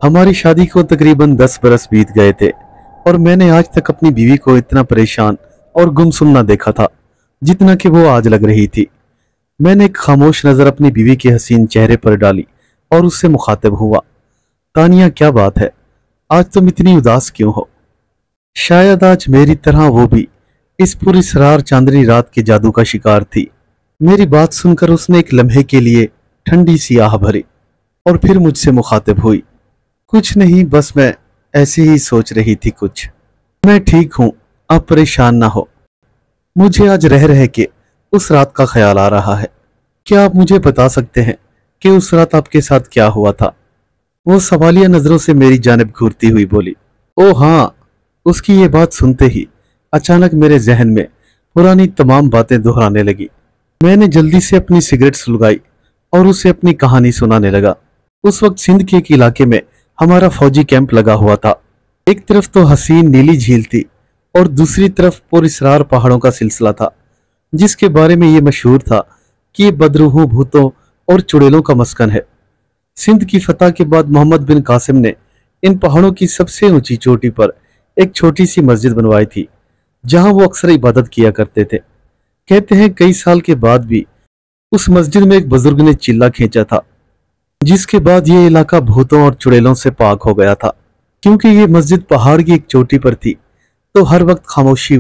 हमारी शादी को तकरीबन 10 बरस बीत गए थे और मैंने आज तक अपनी बीवी को इतना परेशान और गुमसुम ना देखा था जितना कि वो आज लग रही थी। मैंने एक खामोश नजर अपनी बीवी के हसीन चेहरे पर डाली और उससे मुखातिब हुआ। तानिया, क्या बात है, आज तुम इतनी उदास क्यों हो? शायद आज मेरी तरह वो भी इस पुरस्रार चांदनी रात के जादू का शिकार थी। मेरी बात सुनकर उसने एक लम्हे के लिए ठंडी सी आह भरी और फिर मुझसे मुखातिब हुई। कुछ नहीं, बस मैं ऐसे ही सोच रही थी कुछ। मैं ठीक हूं, आप परेशान ना हो। मुझे आज रह रह के उस रात का ख्याल आ रहा है। क्या आप मुझे बता सकते हैं कि उस रात आपके साथ क्या हुआ था? वो सवालिया नजरों से मेरी जानिब घूरती हुई बोली। ओ हाँ। उसकी ये बात सुनते ही अचानक मेरे जहन में पुरानी तमाम बातें दोहराने लगी। मैंने जल्दी से अपनी सिगरेट सुलगाई और उसे अपनी कहानी सुनाने लगा। उस वक्त सिंध के एक इलाके में हमारा फौजी कैंप लगा हुआ था। एक तरफ तो हसीन नीली झील थी और दूसरी तरफ पुरस्रार पहाड़ों का सिलसिला था, जिसके बारे में ये मशहूर था कि ये बदरूहों, भूतों और चुड़ैलों का मस्कन है। सिंध की फतह के बाद मोहम्मद बिन कासिम ने इन पहाड़ों की सबसे ऊंची चोटी पर एक छोटी सी मस्जिद बनवाई थी, जहां वो अक्सर इबादत किया करते थे। कहते हैं कई साल के बाद भी उस मस्जिद में एक बुजुर्ग ने चिल्ला खींचा था, जिसके बाद ये इलाका भूतों और चुड़ैलों से पाक हो गया था। क्योंकि ये मस्जिद पहाड़ की एक चोटी पर थी तो हर वक्त खामोशी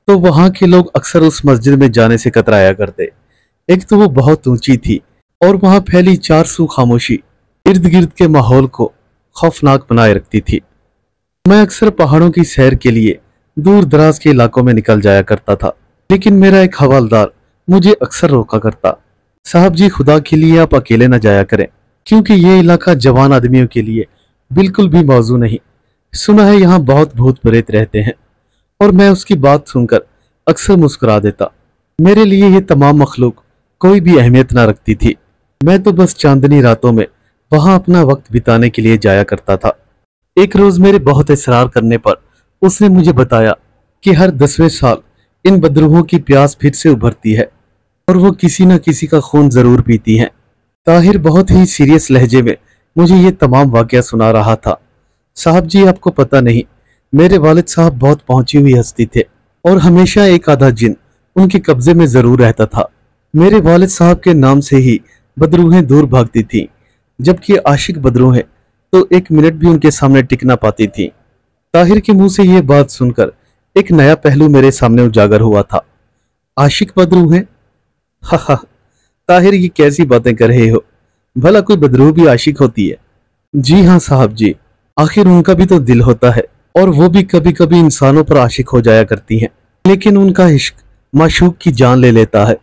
तो वहां के लोग अक्सर उस मस्जिद में जाने से कतराया करते। एक तो वो बहुत ऊंची थी और वहां फैली चारसू खामोशी इर्द गिर्द के माहौल को खौफनाक बनाए रखती थी। मैं अक्सर पहाड़ों की सैर के लिए दूर दराज के इलाकों में निकल जाया करता था, लेकिन मेरा एक हवालदार मुझे अक्सर रोका करता। साहब जी, खुदा के लिए आप अकेले न जाया करें, क्योंकि ये इलाका जवान आदमियों के लिए बिल्कुल भी मौजू नहीं। सुना है यहाँ बहुत भूत प्रेत रहते हैं। और मैं उसकी बात सुनकर अक्सर मुस्कुरा देता। मेरे लिए ये तमाम मखलूक कोई भी अहमियत ना रखती थी। मैं तो बस चांदनी रातों में वहां अपना वक्त बिताने के लिए जाया करता था। एक रोज मेरे बहुत इसरार करने पर उसने मुझे बताया कि हर 10वें साल इन बदरूहों की प्यास फिर से उभरती है और वो किसी न किसी का खून जरूर पीती हैं। ताहिर बहुत ही सीरियस लहजे में मुझे ये तमाम वाकया सुना रहा था। साहब जी, आपको पता नहीं, मेरे वालिद साहब बहुत पहुंची हुई हस्ती थे और हमेशा एक आधा जिन उनके कब्जे में जरूर रहता था। मेरे वालिद साहब के नाम से ही बदरूहें दूर भागती थीं, जबकि आशिक बदरूहें तो एक मिनट भी उनके सामने टिक ना पाती थीं। ताहिर के मुंह से ये बात सुनकर एक नया पहलू मेरे सामने उजागर हुआ था। आशिक बदरूहें? हा हा, ताहिर, ये कैसी बातें कर रहे हो? भला कोई बदरूह भी आशिक होती है? जी हाँ साहब जी, आखिर उनका भी तो दिल होता है और वो भी कभी कभी इंसानों पर आशिक हो जाया करती हैं, लेकिन उनका इश्क माशूक की जान ले लेता है,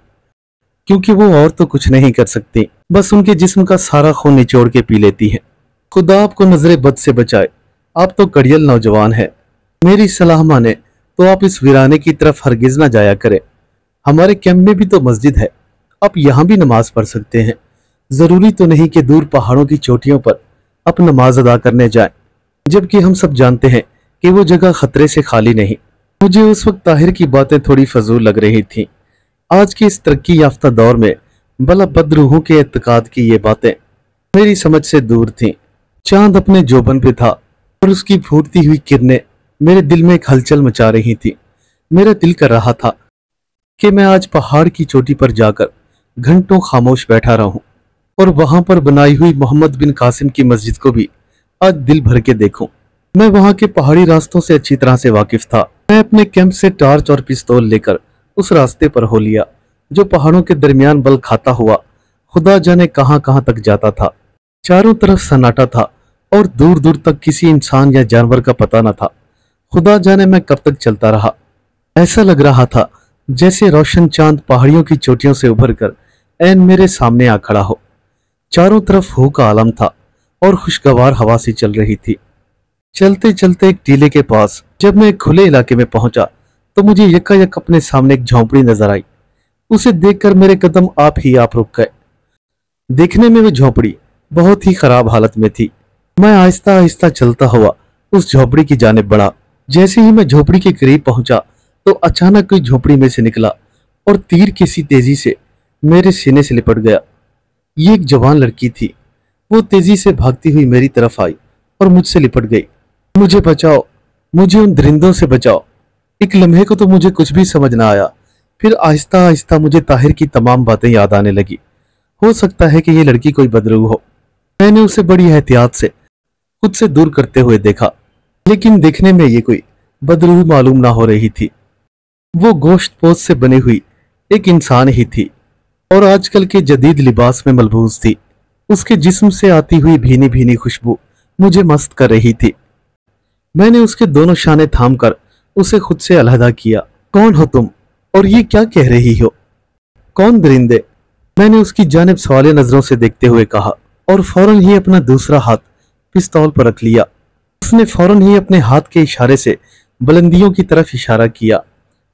क्योंकि वो और तो कुछ नहीं कर सकती, बस उनके जिस्म का सारा खून निचोड़ के पी लेती हैं। खुदा आपको नजरे बद से बचाए, आप तो कड़ियल नौजवान है। मेरी सलाह माने तो आप इस वीराने की तरफ हरगिज ना जाया करें। हमारे कैंप में भी तो मस्जिद है, आप यहाँ भी नमाज पढ़ सकते हैं। जरूरी तो नहीं कि दूर पहाड़ों की चोटियों पर आप नमाज अदा करने जाएं, जबकि हम सब जानते हैं कि वो जगह खतरे से खाली नहीं। मुझे उस वक्त ताहिर की बातें थोड़ी फजूल लग रही थीं। आज के इस तरक्की याफ्ता दौर में भला बदरूहों के एतकाद की ये बातें मेरी समझ से दूर थीं। चांद अपने जोबन पे था और उसकी फूटती हुई किरणें मेरे दिल में एक हलचल मचा रही थी। मेरा दिल कर रहा था कि मैं आज पहाड़ की चोटी पर जाकर घंटों खामोश बैठा रहूं और वहां पर बनाई हुई मोहम्मद बिन कासिम की मस्जिद को भी आज दिल भर के देखूं। मैं वहां के पहाड़ी रास्तों से अच्छी तरह से वाकिफ था। मैं अपने कैंप से टार्च और पिस्तौल लेकर उस रास्ते पर हो लिया जो पहाड़ों के दरमियान बल खाता हुआ खुदा जाने कहां कहां तक जाता था। चारों तरफ सन्नाटा था और दूर दूर तक किसी इंसान या जानवर का पता न था। खुदा जाने मैं कब तक चलता रहा। ऐसा लग रहा था जैसे रोशन चांद पहाड़ियों की चोटियों से उभर कर ऐन मेरे सामने आ खड़ा हो। चारों तरफ हो का आलम था और खुशगवार हवा सी चल रही थी। चलते चलते एक टीले के पास जब मैं एक खुले इलाके में पहुंचा तो मुझे यकायक अपने सामने एक झोंपड़ी नजर आई। उसे देखकर मेरे कदम आप रुक गए। देखने में वो झोंपड़ी बहुत ही खराब हालत में थी। मैं आहिस्ता आहिस्ता चलता हुआ उस झोंपड़ी की जानिब बढ़ा। जैसे ही मैं झोंपड़ी के करीब पहुंचा तो अचानक कोई झोंपड़ी में से निकला और तीर की सी तेजी से मेरे सीने से लिपट गया। ये एक जवान लड़की थी। वो तेजी से भागती हुई मेरी तरफ आई और मुझसे लिपट गई। मुझे बचाओ, मुझे उन दरिंदों से बचाओ। एक लम्हे को तो मुझे कुछ भी समझ ना आया। फिर आहिस्ता आहिस्ता मुझे ताहिर की तमाम बातें याद आने लगी। हो सकता है कि ये लड़की कोई बदरूह हो। मैंने उसे बड़ी एहतियात से खुद से दूर करते हुए देखा, लेकिन देखने में ये कोई बदरूह मालूम ना हो रही थी। वो गोश्त पोस्ट से बनी हुई एक इंसान ही थी और आजकल के जदीद लिबास में मलबूस थी। उसके जिस्म से आती हुई भीनी भीनी खुशबू मुझे मस्त कर रही थी। मैंने उसके दोनों शाने थामकर उसे खुद से अलहदा किया। कौन हो तुम और ये क्या कह रही हो? कौन दरिंदे? मैंने उसकी जानिब सवालिया नजरों से देखते हुए कहा और फौरन ही अपना दूसरा हाथ पिस्तौल पर रख लिया। उसने फौरन ही अपने हाथ के इशारे से बुलंदियों की तरफ इशारा किया।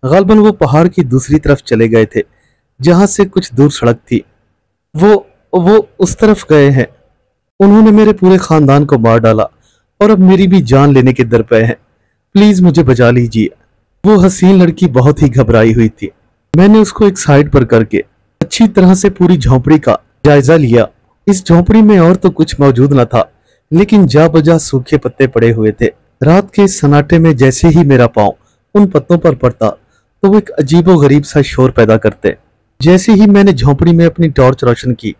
गालबन वो पहाड़ की दूसरी तरफ चले गए थे, जहां से कुछ दूर सड़क थी। वो उस तरफ गए हैं। उन्होंने मेरे पूरे खानदान को मार डाला और अब मेरी भी जान लेने के दर पे हैं। प्लीज मुझे बचा लीजिए। वो हसीन लड़की बहुत ही घबराई हुई थी। मैंने उसको एक साइड पर करके अच्छी तरह से पूरी झोंपड़ी का जायजा लिया। इस झोंपड़ी में और तो कुछ मौजूद न था, लेकिन जा बजा सूखे पत्ते पड़े हुए थे। रात के इस सन्नाटे में जैसे ही मेरा पांव उन पत्तों पर पड़ता तो वो एक अजीबो गरीब सा शोर पैदा करते। जैसे ही मैंने झोंपड़ी में अपनी टॉर्च रोशन की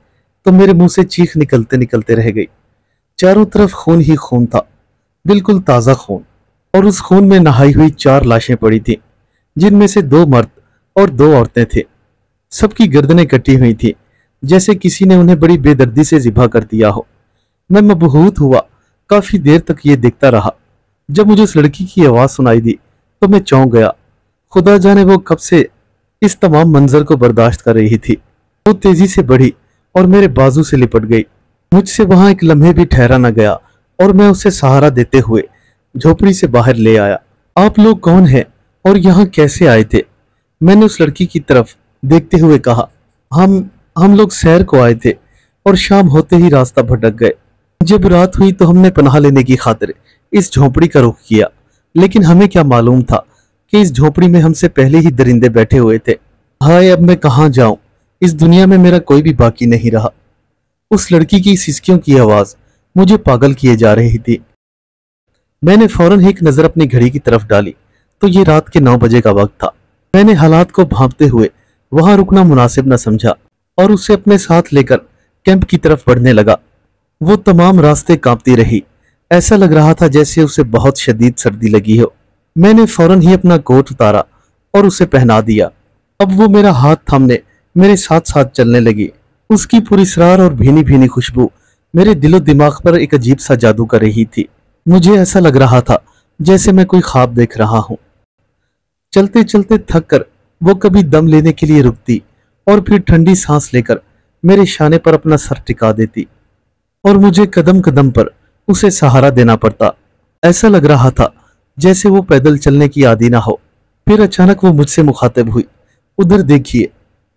तो मेरे मुंह से चीख निकलते निकलते रह गई। चारों तरफ खून ही खून था, बिल्कुल ताजा खून, और उस खून में नहाई हुई 4 लाशें पड़ी थी, जिनमें से 2 मर्द और 2 औरतें थे। सबकी गर्दनें कटी हुई थी, जैसे किसी ने उन्हें बड़ी बेदर्दी से ज़िबा कर दिया हो। मैं मबहूत हुआ काफी देर तक ये देखता रहा। जब मुझे उस लड़की की आवाज सुनाई दी तो मैं चौंक गया। खुदा जाने वो कब से इस तमाम मंजर को बर्दाश्त कर रही थी। वो तेजी से बढ़ी और मेरे बाजू से लिपट गई। मुझसे वहां एक लम्हे भी ठहरा न गया और मैं उसे सहारा देते हुए झोपड़ी से बाहर ले आया। आप लोग कौन हैं और यहाँ कैसे आए थे? मैंने उस लड़की की तरफ देखते हुए कहा। हम लोग सैर को आए थे और शाम होते ही रास्ता भटक गए। जब रात हुई तो हमने पनाह लेने की खातिर इस झोपड़ी का रुख किया, लेकिन हमें क्या मालूम था कि इस झोपड़ी में हमसे पहले ही दरिंदे बैठे हुए थे। हाय, अब मैं कहाँ जाऊं? इस दुनिया में मेरा कोई भी बाकी नहीं रहा। उस लड़की की सिसकियों की आवाज मुझे पागल किए जा रही थी। मैंने फौरन एक नजर अपनी घड़ी की तरफ डाली तो ये रात के 9 बजे का वक्त था। मैंने हालात को भांपते हुए वहां रुकना मुनासिब न समझा और उसे अपने साथ लेकर कैंप की तरफ बढ़ने लगा। वो तमाम रास्ते कांपती रही। ऐसा लग रहा था जैसे उसे बहुत शदीद सर्दी लगी हो। मैंने फौरन ही अपना कोट उतारा और उसे पहना दिया। अब वो मेरा हाथ थामने मेरे साथ साथ चलने लगी। उसकी पुरस्रार और भीनी भीनी खुशबू मेरे दिलो दिमाग पर एक अजीब सा जादू कर रही थी। मुझे ऐसा लग रहा था जैसे मैं कोई ख्वाब देख रहा हूं। चलते चलते थक कर वो कभी दम लेने के लिए रुकती और फिर ठंडी सांस लेकर मेरे शाने पर अपना सर टिका देती और मुझे कदम कदम पर उसे सहारा देना पड़ता। ऐसा लग रहा था जैसे वो पैदल चलने की आदी ना हो। फिर अचानक वो मुझसे मुखातिब हुई। उधर देखिए,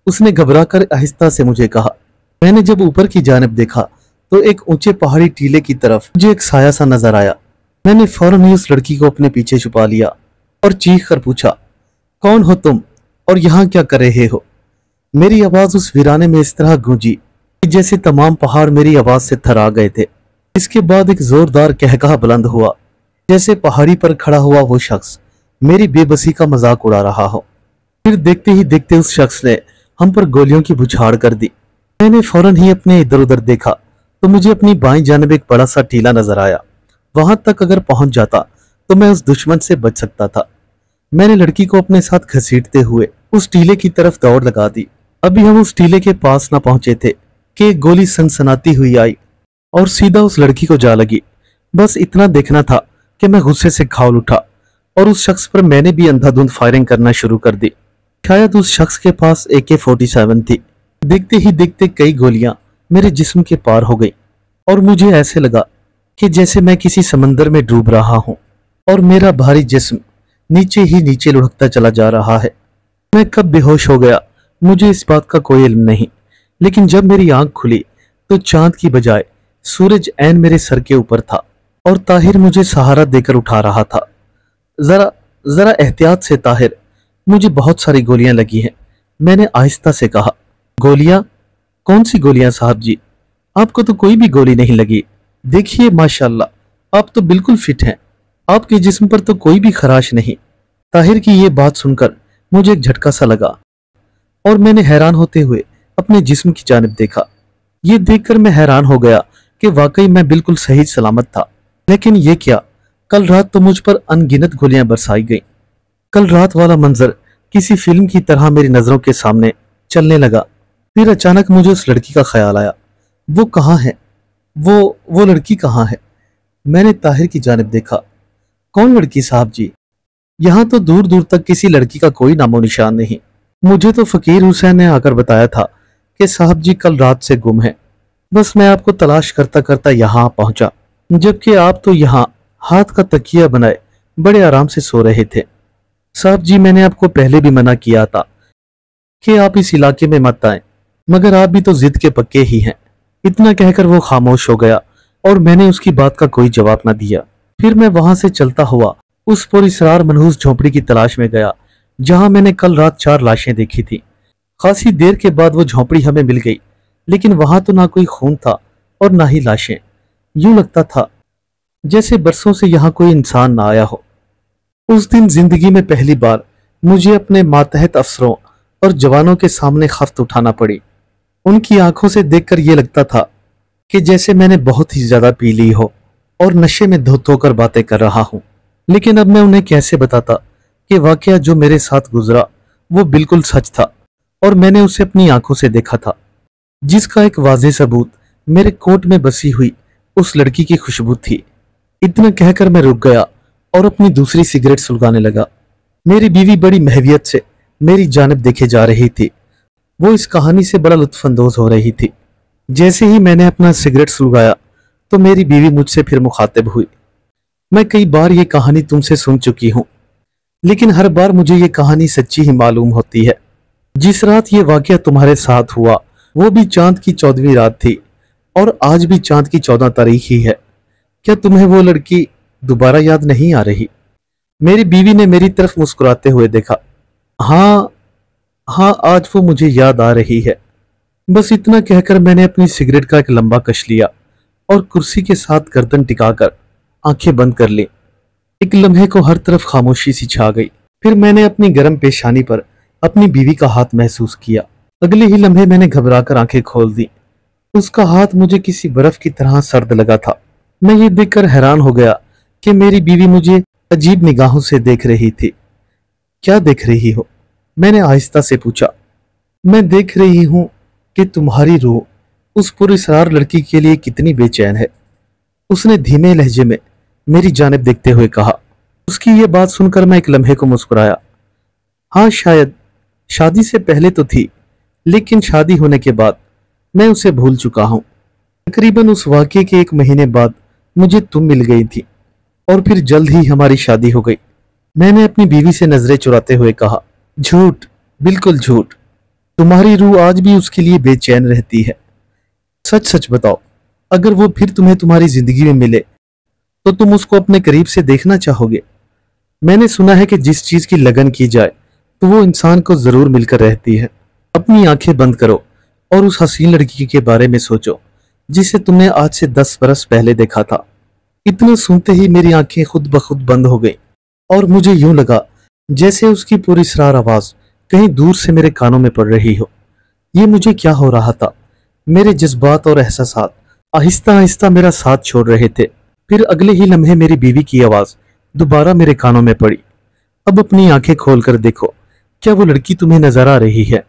उसने घबराकर आहिस्ता से मुझे कहा। मैंने जब ऊपर की जानिब देखा तो एक ऊंचे पहाड़ी टीले की तरफ मुझे एक साया सा नजर आया। मैंने फौरन ही उस लड़की को अपने पीछे छुपा लिया और चीख कर पूछा, कौन हो तुम और यहाँ क्या कर रहे हो? मेरी आवाज उस वीराने में इस तरह गूंजी कि जैसे तमाम पहाड़ मेरी आवाज से थर्रा गए थे। इसके बाद एक जोरदार कहकहा बुलंद हुआ, जैसे पहाड़ी पर खड़ा हुआ वो शख्स मेरी बेबसी का मजाक उड़ा रहा हो। फिर देखते ही देखते उस शख्स ने हम पर गोलियों की बुछाड़ कर दी। मैंने फौरन ही अपने इधर उधर देखा तो मुझे अपनी बाईं जानिब एक बड़ा सा टीला नजर आया। वहां तक अगर पहुंच जाता तो मैं उस दुश्मन से बच सकता था। मैंने लड़की को अपने साथ घसीटते हुए उस टीले की तरफ दौड़ लगा दी। अभी हम उस टीले के पास न पहुंचे थे कि एक गोली सनसनाती हुई आई और सीधा उस लड़की को जा लगी। बस इतना देखना था कि मैं गुस्से से खौल उठा और उस शख्स पर मैंने भी अंधाधुंध फायरिंग करना शुरू कर दी। शायद उस शख्स के पास AK-47 थी। देखते ही देखते कई गोलियां मेरे जिस्म के पार हो गई और मुझे ऐसे लगा कि जैसे मैं किसी समंदर में डूब रहा हूं और मेरा भारी जिस्म नीचे ही नीचे लुढ़कता चला जा रहा है। मैं कब बेहोश हो गया मुझे इस बात का कोई इल्म नहीं, लेकिन जब मेरी आंख खुली तो चांद की बजाय सूरज ऐन मेरे सर के ऊपर था और ताहिर मुझे सहारा देकर उठा रहा था। जरा जरा एहतियात से ताहिर, मुझे बहुत सारी गोलियां लगी हैं। मैंने आहिस्ता से कहा। गोलियां? कौन सी गोलियां साहब जी? आपको तो कोई भी गोली नहीं लगी। देखिए माशाल्लाह, आप तो बिल्कुल फिट हैं। आपके जिस्म पर तो कोई भी खराश नहीं। ताहिर की ये बात सुनकर मुझे एक झटका सा लगा और मैंने हैरान होते हुए अपने जिस्म की जानिब देखा। ये देखकर मैं हैरान हो गया कि वाकई मैं बिल्कुल सही सलामत था। लेकिन ये क्या, कल रात तो मुझ पर अनगिनत गोलियां बरसाई गईं। कल रात वाला मंजर किसी फिल्म की तरह मेरी नजरों के सामने चलने लगा। फिर अचानक मुझे उस लड़की का ख्याल आया। वो कहाँ है? वो लड़की कहाँ है? मैंने ताहिर की जानिब देखा। कौन लड़की साहब जी? यहाँ तो दूर दूर तक किसी लड़की का कोई नामो निशान नहीं। मुझे तो फकीर हुसैन ने आकर बताया था कि साहब जी कल रात से गुम है। बस मैं आपको तलाश करता करता यहाँ पहुंचा, जबकि आप तो यहाँ हाथ का तकिया बनाए बड़े आराम से सो रहे थे। साहब जी मैंने आपको पहले भी मना किया था कि आप इस इलाके में मत आए, मगर आप भी तो जिद के पक्के ही हैं। इतना कहकर वो खामोश हो गया और मैंने उसकी बात का कोई जवाब न दिया। फिर मैं वहां से चलता हुआ उस पुरअसरार मनहूस झोपड़ी की तलाश में गया जहां मैंने कल रात 4 लाशें देखी थी। खासी देर के बाद वो झोपड़ी हमें मिल गई, लेकिन वहां तो ना कोई खून था और ना ही लाशें। यूं लगता था जैसे बरसों से यहाँ कोई इंसान ना आया हो। उस दिन जिंदगी में पहली बार मुझे अपने मातहत अफसरों और जवानों के सामने खफ्त उठाना पड़ी। उनकी आंखों से देखकर यह लगता था कि जैसे मैंने बहुत ही ज्यादा पी ली हो और नशे में धो धोकर बातें कर रहा हूं। लेकिन अब मैं उन्हें कैसे बताता कि वाकया जो मेरे साथ गुजरा वो बिल्कुल सच था और मैंने उसे अपनी आंखों से देखा था, जिसका एक वाज़ेह सबूत मेरे कोट में बसी हुई उस लड़की की खुशबू थी। इतना कहकर मैं रुक गया और अपनी दूसरी सिगरेट सुलगाने लगा। मेरी बीवी बड़ी महवियत से मेरी जानिब देखे जा रही थी। वो इस कहानी से बड़ा लुत्फानंदोज हो रही थी। जैसे ही मैंने अपना सिगरेट सुलगाया तो मेरी बीवी मुझसे फिर मुखातिब हुई। मैं कई बार ये कहानी तुमसे सुन चुकी हूं, लेकिन हर बार मुझे ये कहानी सच्ची ही मालूम होती है। जिस रात ये वाकया तुम्हारे साथ हुआ वो भी चांद की 14वीं रात थी और आज भी चांद की 14 तारीख ही है। क्या तुम्हें वो लड़की दोबारा याद नहीं आ रही? मेरी बीवी ने मेरी तरफ मुस्कुराते हुए देखा। हाँ हाँ, आज वो मुझे याद आ रही है। बस इतना कहकर मैंने अपनी सिगरेट का एक लंबा कश लिया और कुर्सी के साथ गर्दन टिकाकर आंखें बंद कर ली। एक लम्हे को हर तरफ खामोशी सी छा गई। फिर मैंने अपनी गर्म पेशानी पर अपनी बीवी का हाथ महसूस किया। अगले ही लम्हे मैंने घबराकर आंखें खोल दी। उसका हाथ मुझे किसी बर्फ की तरह सर्द लगा था। मैं ये देखकर हैरान हो गया कि मेरी बीवी मुझे अजीब निगाहों से देख रही थी। क्या देख रही हो? मैंने आहिस्ता से पूछा। मैं देख रही हूं कि तुम्हारी रूह उस पुरअसरार लड़की के लिए कितनी बेचैन है, उसने धीमे लहजे में मेरी जानिब देखते हुए कहा। उसकी ये बात सुनकर मैं एक लम्हे को मुस्कुराया। हाँ, शायद शादी से पहले तो थी, लेकिन शादी होने के बाद मैं उसे भूल चुका हूं। तकरीबन उस वाक़ये के 1 महीने बाद मुझे तुम मिल गई थी और फिर जल्द ही हमारी शादी हो गई। मैंने अपनी बीवी से नजरें चुराते हुए कहा। झूठ, बिल्कुल झूठ। तुम्हारी रूह आज भी उसके लिए बेचैन रहती है। सच सच बताओ, अगर वो फिर तुम्हें तुम्हारी जिंदगी में मिले तो तुम उसको अपने करीब से देखना चाहोगे? मैंने सुना है कि जिस चीज की लगन की जाए तो वो इंसान को जरूर मिलकर रहती है। अपनी आंखें बंद करो और उस हसीन लड़की के बारे में सोचो जिसे तुमने आज से 10 बरस पहले देखा था। इतना सुनते ही मेरी आंखें खुद ब खुद बंद हो गई और मुझे यूं लगा जैसे उसकी पुरअसरार आवाज कहीं दूर से मेरे कानों में पड़ रही हो। ये मुझे क्या हो रहा था? मेरे जज्बात और एहसासात आहिस्ता आहिस्ता मेरा साथ छोड़ रहे थे। फिर अगले ही लम्हे मेरी बीवी की आवाज दोबारा मेरे कानों में पड़ी। अब अपनी आंखें खोलकर देखो, क्या वो लड़की तुम्हें नजर आ रही है?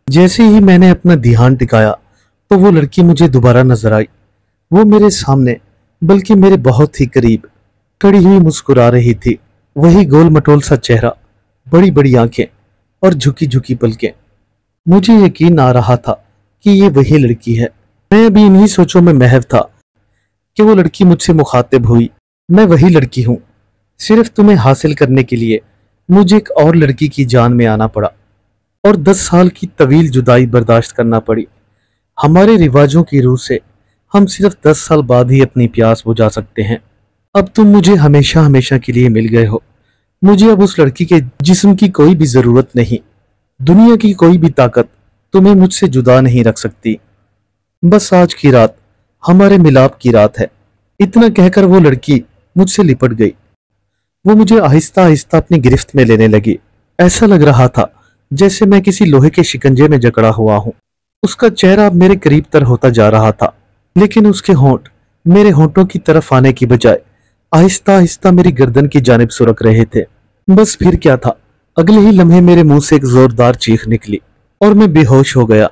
जैसे ही मैंने अपना ध्यान टिकाया तो वो लड़की मुझे दोबारा नजर आई। वो मेरे सामने, बल्कि मेरे बहुत ही करीब खड़ी हुई मुस्कुरा रही थी। वही गोल मटोल सा चेहरा, बड़ी बड़ी आंखें और झुकी झुकी पलकें। मुझे यकीन आ रहा था कि ये वही लड़की है। मैं अभी इन्हीं सोचों में महव था कि वो लड़की मुझसे मुखातिब हुई। मैं वही लड़की हूं। सिर्फ तुम्हें हासिल करने के लिए मुझे एक और लड़की की जान में आना पड़ा और 10 साल की तवील जुदाई बर्दाश्त करना पड़ी। हमारे रिवाजों की रूह से हम सिर्फ 10 साल बाद ही अपनी प्यास बुझा सकते हैं। अब तुम मुझे हमेशा हमेशा के लिए मिल गए हो। मुझे अब उस लड़की के जिस्म की कोई भी जरूरत नहीं। दुनिया की कोई भी ताकत तुम्हें मुझसे जुदा नहीं रख सकती। बस आज की रात हमारे मिलाप की रात है। इतना कहकर वो लड़की मुझसे लिपट गई। वो मुझे आहिस्ता आहिस्ता अपनी गिरफ्त में लेने लगी। ऐसा लग रहा था जैसे मैं किसी लोहे के शिकंजे में जकड़ा हुआ हूं। उसका चेहरा अब मेरे करीब तर होता जा रहा था, लेकिन उसके होंठ मेरे होंठों की तरफ आने की बजाय आहिस्ता आहिस्ता मेरी गर्दन की जानिब सुरक रहे थे। बस फिर क्या था, अगले ही लम्हे मेरे मुंह से एक जोरदार चीख निकली और मैं बेहोश हो गया।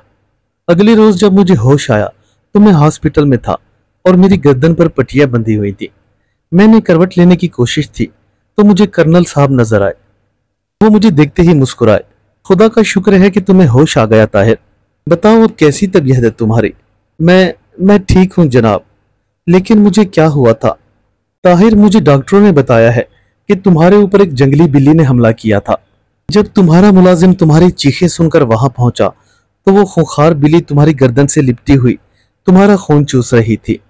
अगले रोज जब मुझे होश आया तो मैं हॉस्पिटल में था और मेरी गर्दन पर पट्टियां बंधी हुई थी। मैंने करवट लेने की कोशिश थी तो मुझे कर्नल साहब नजर आए। वो मुझे देखते ही मुस्कुराए। खुदा का शुक्र है कि तुम्हें होश आ गया ताहिर। बताओ अब कैसी तबीयत है तुम्हारी? मैं ठीक हूं जनाब, लेकिन मुझे क्या हुआ था? ताहिर, मुझे डॉक्टरों ने बताया है कि तुम्हारे ऊपर एक जंगली बिल्ली ने हमला किया था। जब तुम्हारा मुलाजिम तुम्हारी चीखें सुनकर वहां पहुंचा तो वो खूंखार बिल्ली तुम्हारी गर्दन से लिपटी हुई तुम्हारा खून चूस रही थी।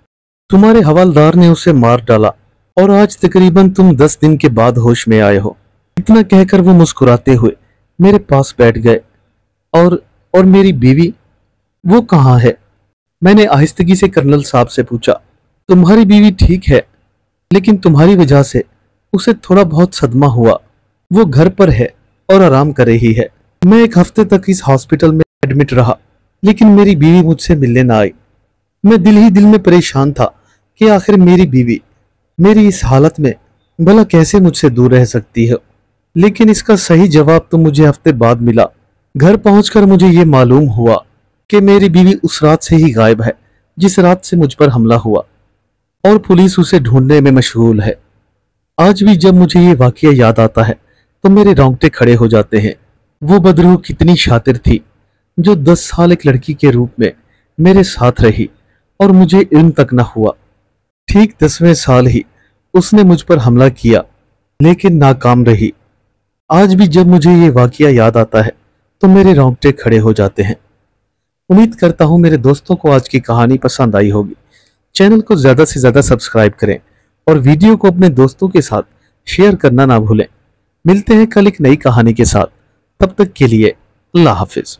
तुम्हारे हवालदार ने उसे मार डाला और आज तकरीबन तुम 10 दिन के बाद होश में आए हो। इतना कहकर वो मुस्कुराते हुए मेरे पास बैठ गए। और मेरी बीवी, वो कहाँ है? मैंने आहिस्तगी से कर्नल साहब से पूछा। तुम्हारी बीवी ठीक है, लेकिन तुम्हारी वजह से उसे थोड़ा बहुत सदमा हुआ। वो घर पर है और आराम कर रही है। मैं 1 हफ्ते तक इस हॉस्पिटल में एडमिट रहा, लेकिन मेरी बीवी मुझसे मिलने ना आई। मैं दिल ही दिल में परेशान था कि आखिर मेरी बीवी मेरी इस हालत में भला कैसे मुझसे दूर रह सकती है। लेकिन इसका सही जवाब तो मुझे हफ्ते बाद मिला। घर पहुंचकर मुझे ये मालूम हुआ कि मेरी बीवी उस रात से ही गायब है जिस रात से मुझ पर हमला हुआ, और पुलिस उसे ढूंढने में मशगूल है। आज भी जब मुझे ये वाकया याद आता है तो मेरे रोंगटे खड़े हो जाते हैं। वो बदरूह कितनी शातिर थी जो 10 साल एक लड़की के रूप में मेरे साथ रही और मुझे इल्म तक न हुआ। ठीक 10वें साल ही उसने मुझ पर हमला किया, लेकिन नाकाम रही। आज भी जब मुझे ये वाकया याद आता है तो मेरे रोंगटे खड़े हो जाते हैं। उम्मीद करता हूं मेरे दोस्तों को आज की कहानी पसंद आई होगी। चैनल को ज्यादा से ज्यादा सब्सक्राइब करें और वीडियो को अपने दोस्तों के साथ शेयर करना ना भूलें। मिलते हैं कल एक नई कहानी के साथ। तब तक के लिए अल्लाह हाफिज।